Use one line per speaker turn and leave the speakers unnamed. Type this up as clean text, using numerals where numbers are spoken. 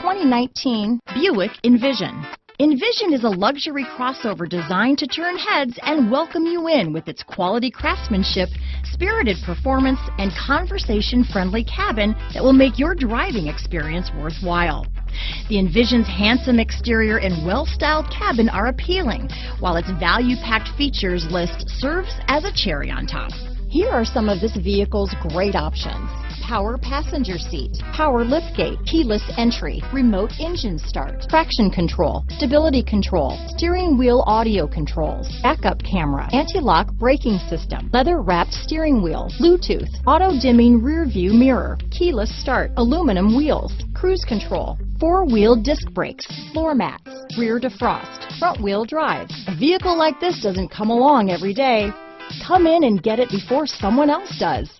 2019 Buick Envision. Envision is a luxury crossover designed to turn heads and welcome you in with its quality craftsmanship, spirited performance, and conversation-friendly cabin that will make your driving experience worthwhile. The Envision's handsome exterior and well-styled cabin are appealing, while its value-packed features list serves as a cherry on top. Here are some of this vehicle's great options: power passenger seat, power liftgate, keyless entry, remote engine start, traction control, stability control, steering wheel audio controls, backup camera, anti-lock braking system, leather-wrapped steering wheel, Bluetooth, auto-dimming rear view mirror, keyless start, aluminum wheels, cruise control, four-wheel disc brakes, floor mats, rear defrost, front-wheel drive. A vehicle like this doesn't come along every day. Come in and get it before someone else does.